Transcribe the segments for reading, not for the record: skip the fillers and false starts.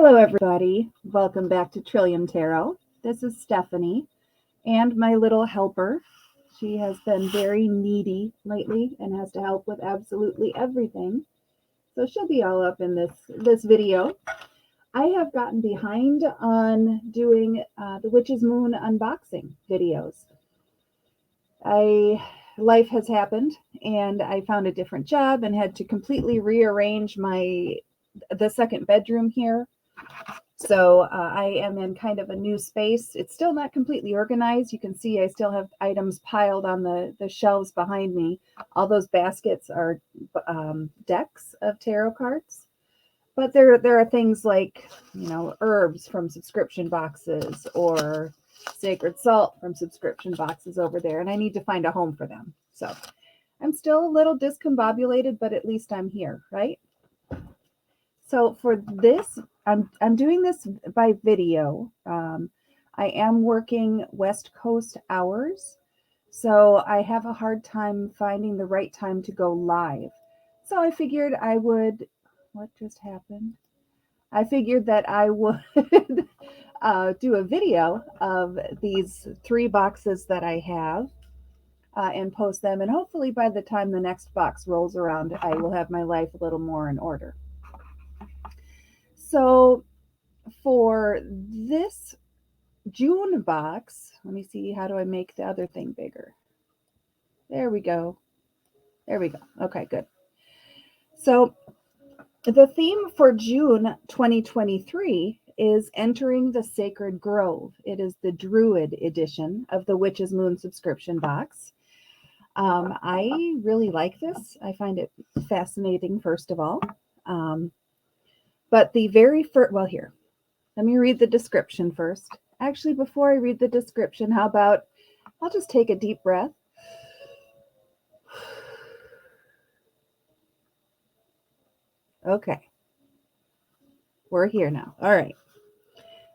Hello, everybody. Welcome back to Trillium Tarot. This is Stephanie and my little helper. She has been very needy lately and has to help with absolutely everything. So she'll be all up in this video. I have gotten behind on doing the Witch's Moon unboxing videos. Life has happened and I found a different job and had to completely rearrange the second bedroom here. So I am in kind of a new space. It's still not completely organized. You can see I still have items piled on the shelves behind me. All those baskets are decks of tarot cards. But there are things like, herbs from subscription boxes or sacred salt from subscription boxes over there. And I need to find a home for them. So I'm still a little discombobulated, but at least I'm here, right? So for this, I'm doing this by video. I am working West Coast hours, so I have a hard time finding the right time to go live. So I figured I would, what just happened? I figured that I would do a video of these 3 boxes that I have and post them. And hopefully by the time the next box rolls around, I will have my life a little more in order. So for this June box, let me see, how do I make the other thing bigger? There we go. There we go. Okay, good. So the theme for June 2023 is Entering the Sacred Grove. It is the Druid edition of the Witch's Moon subscription box. I really like this. I find it fascinating, first of all. But the very first, well, here, let me read the description first. Actually, before I read the description, how about I'll just take a deep breath. Okay. We're here now. All right.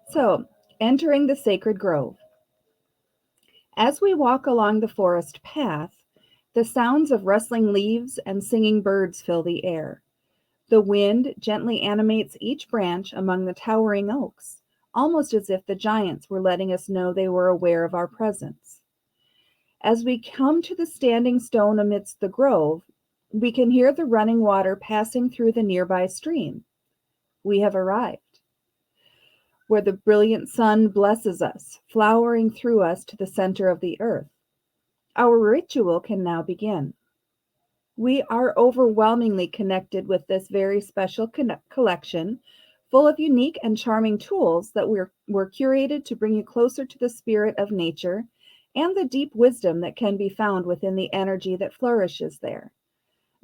So, entering the sacred grove. As we walk along the forest path, the sounds of rustling leaves and singing birds fill the air. The wind gently animates each branch among the towering oaks, almost as if the giants were letting us know they were aware of our presence. As we come to the standing stone amidst the grove, we can hear the running water passing through the nearby stream. We have arrived, where the brilliant sun blesses us, flowering through us to the center of the earth. Our ritual can now begin. We are overwhelmingly connected with this very special collection, full of unique and charming tools that were curated to bring you closer to the spirit of nature and the deep wisdom that can be found within the energy that flourishes there.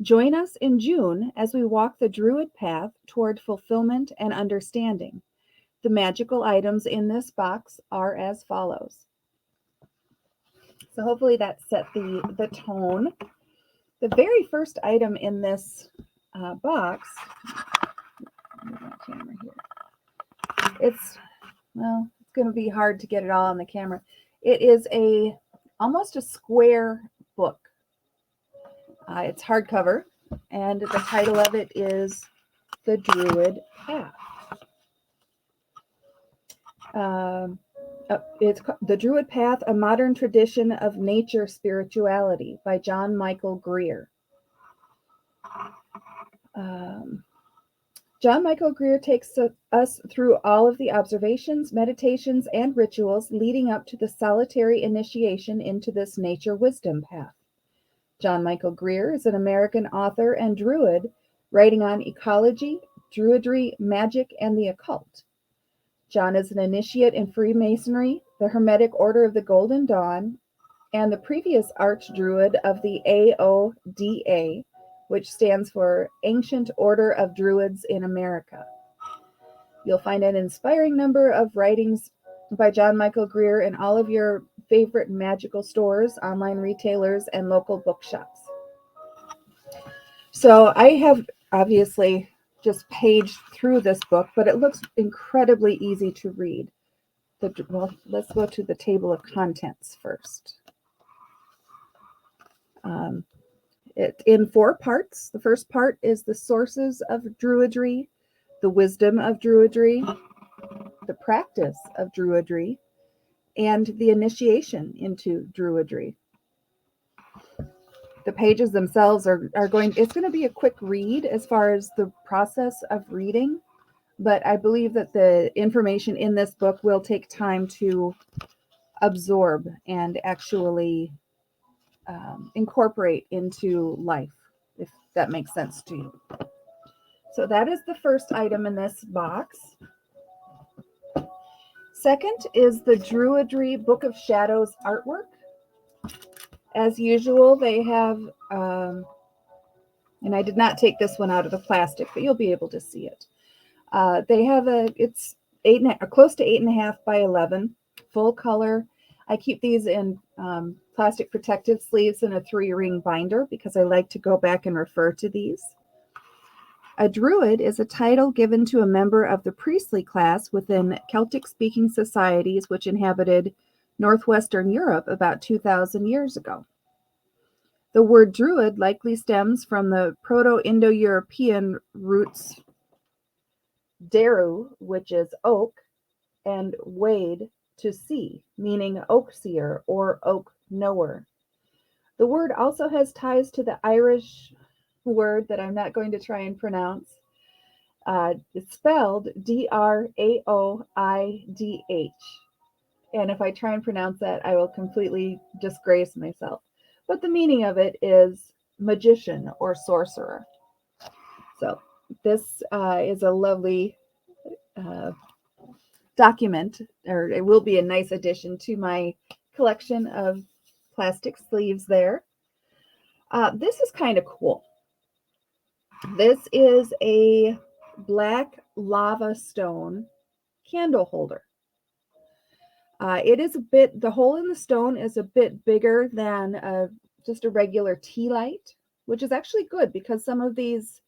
Join us in June as we walk the Druid path toward fulfillment and understanding. The magical items in this box are as follows. So hopefully that set the tone. The very first item in this box, move my camera here. It's going to be hard to get it all on the camera. It is almost a square book. It's hardcover, and the title of it is The Druid Path. It's The Druid Path, A Modern Tradition of Nature Spirituality by John Michael Greer. John Michael Greer takes us through all of the observations, meditations, and rituals leading up to the solitary initiation into this nature wisdom path. John Michael Greer is an American author and druid writing on ecology, druidry, magic, and the occult. John is an initiate in Freemasonry, the Hermetic Order of the Golden Dawn, and the previous archdruid of the AODA, which stands for Ancient Order of Druids in America. You'll find an inspiring number of writings by John Michael Greer in all of your favorite magical stores, online retailers, and local bookshops. So I have obviously just paged through this book, but it looks incredibly easy to read. Well, let's go to the table of contents first. It in 4 parts. The first part is the sources of druidry, the wisdom of Druidry, the practice of Druidry, and the initiation into Druidry. The pages themselves are it's going to be a quick read as far as the process of reading, but I believe that the information in this book will take time to absorb and actually incorporate into life, if that makes sense to you. So that is the first item in this box. Second is the Druidry Book of Shadows artwork. As usual, they have, and I did not take this one out of the plastic, but you'll be able to see it. They have it's close to 8.5 by 11, full color. I keep these in plastic protective sleeves and a 3-ring binder because I like to go back and refer to these. A druid is a title given to a member of the priestly class within Celtic-speaking societies which inhabited northwestern Europe about 2,000 years ago. The word druid likely stems from the Proto-Indo-European roots deru, which is oak, and wade, to see, meaning oak seer or oak knower. The word also has ties to the Irish word that I'm not going to try and pronounce. It's spelled Draoidh. And if I try and pronounce that, I will completely disgrace myself. But the meaning of it is magician or sorcerer. So this is a lovely document, or it will be a nice addition to my collection of plastic sleeves there. This is kind of cool. This is a black lava stone candle holder. It is the hole in the stone is a bit bigger than just a regular tea light, which is actually good because some of these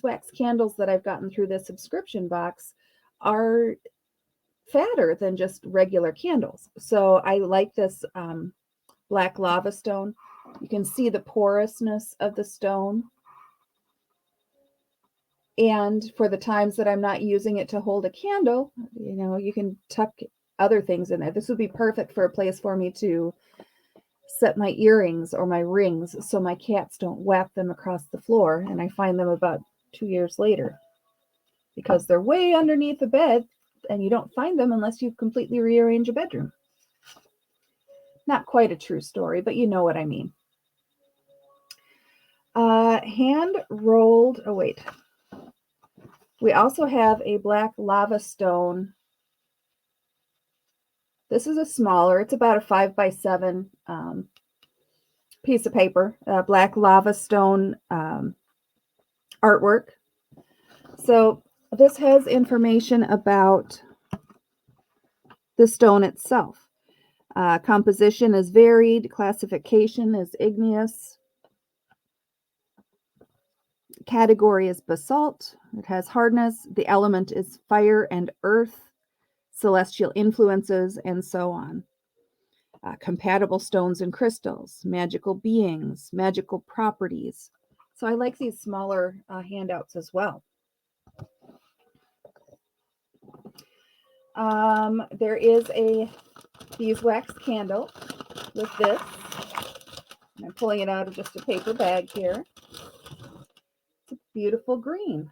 wax candles that I've gotten through this subscription box are fatter than just regular candles. So I like this black lava stone. You can see the porousness of the stone. And for the times that I'm not using it to hold a candle, you can tuck other things in there. This would be perfect for a place for me to set my earrings or my rings so my cats don't whap them across the floor and I find them about 2 years later because they're way underneath the bed and you don't find them unless you completely rearrange a bedroom. Not quite a true story, but you know what I mean. Hand rolled, we also have a black lava stone. This is a smaller, it's about a 5 by 7 piece of paper, black lava stone artwork. So this has information about the stone itself. Composition is varied, classification is igneous, category is basalt, it has hardness, the element is fire and earth, celestial influences, and so on. Compatible stones and crystals, magical beings, magical properties. So I like these smaller handouts as well. There is a beeswax candle with this. I'm pulling it out of just a paper bag here. It's a beautiful green.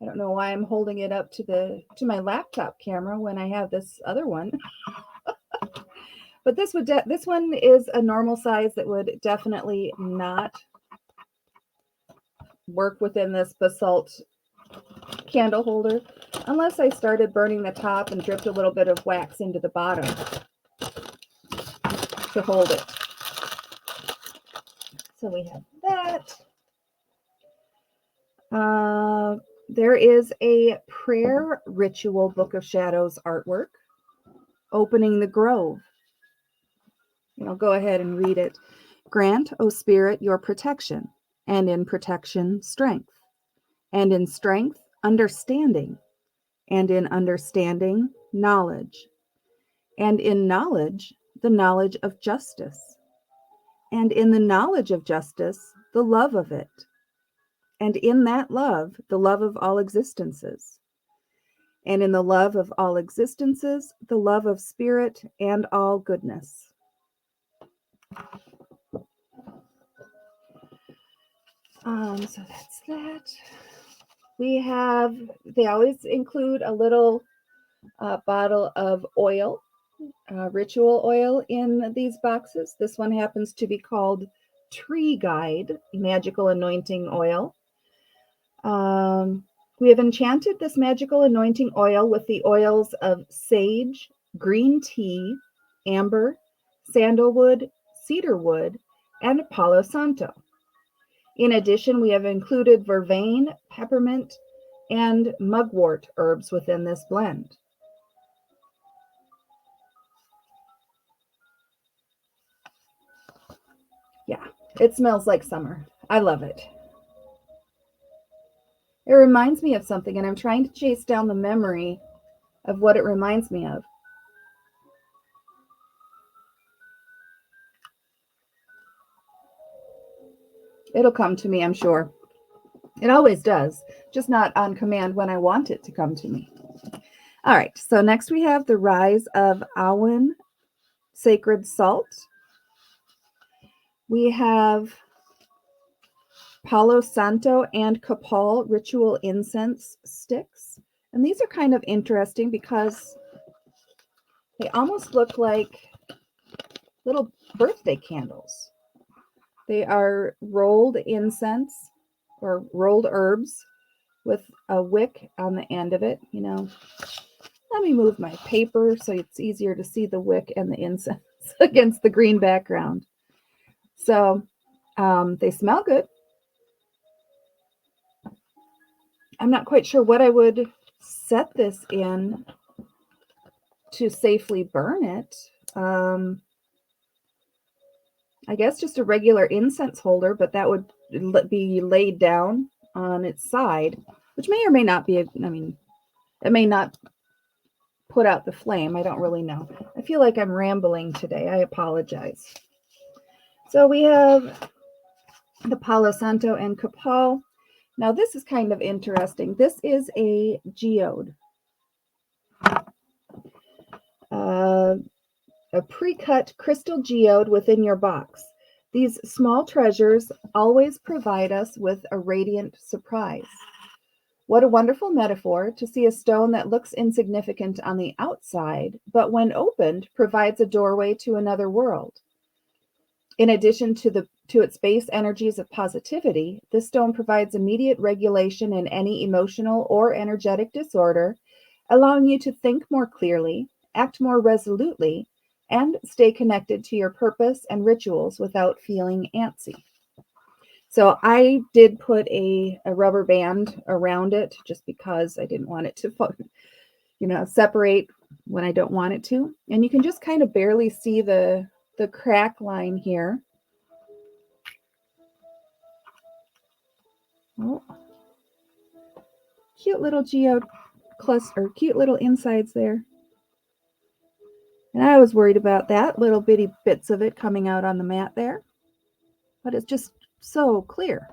I don't know why I'm holding it up to my laptop camera when I have this other one. But this one is a normal size that would definitely not work within this basalt candle holder unless I started burning the top and dripped a little bit of wax into the bottom to hold it. So we have that. There is a prayer ritual Book of Shadows artwork, Opening the Grove. I'll go ahead and read it. Grant, O Spirit, your protection, and in protection, strength, and in strength, understanding, and in understanding, knowledge, and in knowledge, the knowledge of justice, and in the knowledge of justice, the love of it, And in that love, the love of all existences. And in the love of all existences, the love of spirit and all goodness. So that's that. They always include a little bottle of oil, ritual oil in these boxes. This one happens to be called Tree Guide Magical Anointing Oil. We have enchanted this magical anointing oil with the oils of sage, green tea, amber, sandalwood, cedarwood, and Palo Santo. In addition, we have included vervain, peppermint, and mugwort herbs within this blend. Yeah, it smells like summer. I love it. It reminds me of something, and I'm trying to chase down the memory of what it reminds me of. It'll come to me, I'm sure. It always does, just not on command when I want it to come to me. All right, so next we have the Rise of Awen Sacred Salt. We have Palo Santo and Copal Ritual Incense Sticks. And these are kind of interesting because they almost look like little birthday candles. They are rolled incense or rolled herbs with a wick on the end of it. Let me move my paper so it's easier to see the wick and the incense against the green background. So they smell good. I'm not quite sure what I would set this in to safely burn it. I guess just a regular incense holder, but that would be laid down on its side, which may or may not be, it may not put out the flame. I don't really know. I feel like I'm rambling today. I apologize. So we have the Palo Santo and Copal. Now this is kind of interesting. This is a geode. A pre-cut crystal geode within your box. These small treasures always provide us with a radiant surprise. What a wonderful metaphor to see a stone that looks insignificant on the outside, but when opened, provides a doorway to another world. In addition to its base energies of positivity, this stone provides immediate regulation in any emotional or energetic disorder, allowing you to think more clearly, act more resolutely, and stay connected to your purpose and rituals without feeling antsy. So I did put a rubber band around it just because I didn't want it to, separate when I don't want it to. And you can just kind of barely see the crack line here. Oh, cute little geode cluster, cute little insides there. And I was worried about that, little bitty bits of it coming out on the mat there. But it's just so clear.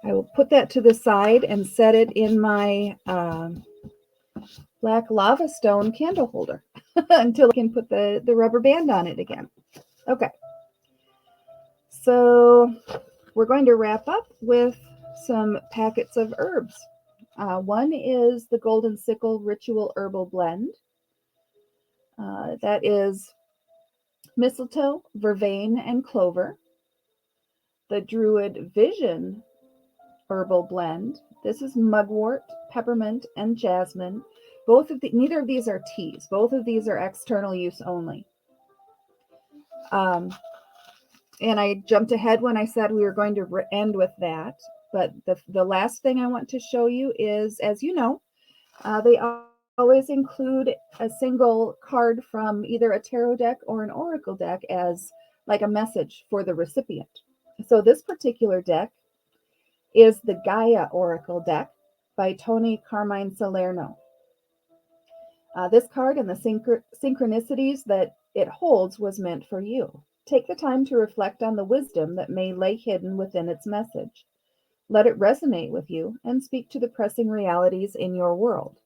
I will put that to the side and set it in my black lava stone candle holder until I can put the rubber band on it again. Okay. So we're going to wrap up with some packets of herbs. One is the Golden Sickle Ritual Herbal Blend. That is mistletoe, vervain, and clover. The Druid Vision Herbal Blend. This is mugwort, peppermint, and jasmine. Neither of these are teas. Both of these are external use only. And I jumped ahead when I said we were going to end with that. But the last thing I want to show you is, as you know, they always include a single card from either a tarot deck or an oracle deck as like a message for the recipient. So this particular deck is the Gaia Oracle deck by Tony Carmine Salerno. This card and the synchronicities that it holds was meant for you. Take the time to reflect on the wisdom that may lay hidden within its message. Let it resonate with you and speak to the pressing realities in your world.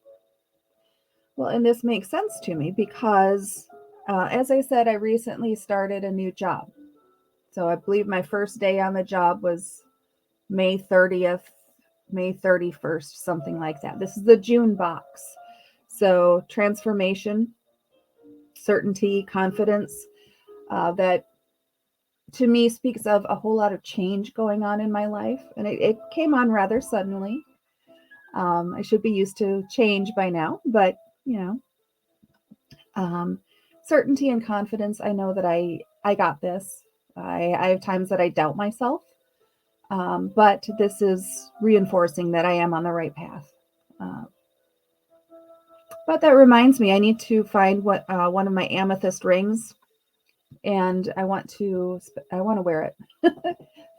Well, and this makes sense to me because, as I said, I recently started a new job. So I believe my first day on the job was May 30th, May 31st, something like that. This is the June box. So transformation, certainty, confidence, that to me speaks of a whole lot of change going on in my life. And it came on rather suddenly. I should be used to change by now, but certainty and confidence. I know that I got this. I have times that I doubt myself, but this is reinforcing that I am on the right path. But that reminds me, I need to find what one of my amethyst rings, and I want to wear it,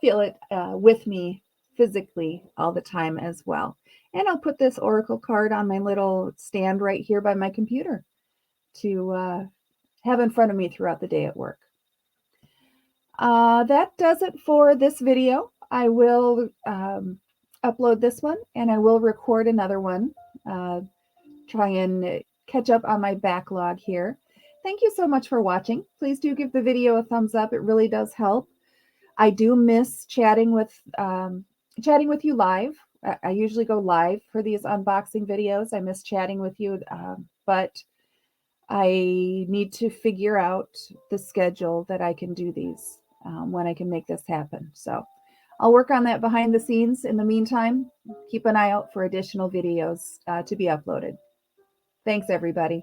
feel it with me physically all the time as well. And I'll put this oracle card on my little stand right here by my computer to have in front of me throughout the day at work. That does it for this video. I will upload this one, and I will record another one. Try and catch up on my backlog here. Thank you so much for watching. Please do give the video a thumbs up. It really does help. I do miss chatting with you live. I usually go live for these unboxing videos. I miss chatting with you, but I need to figure out the schedule that I can do these, when I can make this happen. So I'll work on that behind the scenes. In the meantime, keep an eye out for additional videos to be uploaded. Thanks, everybody.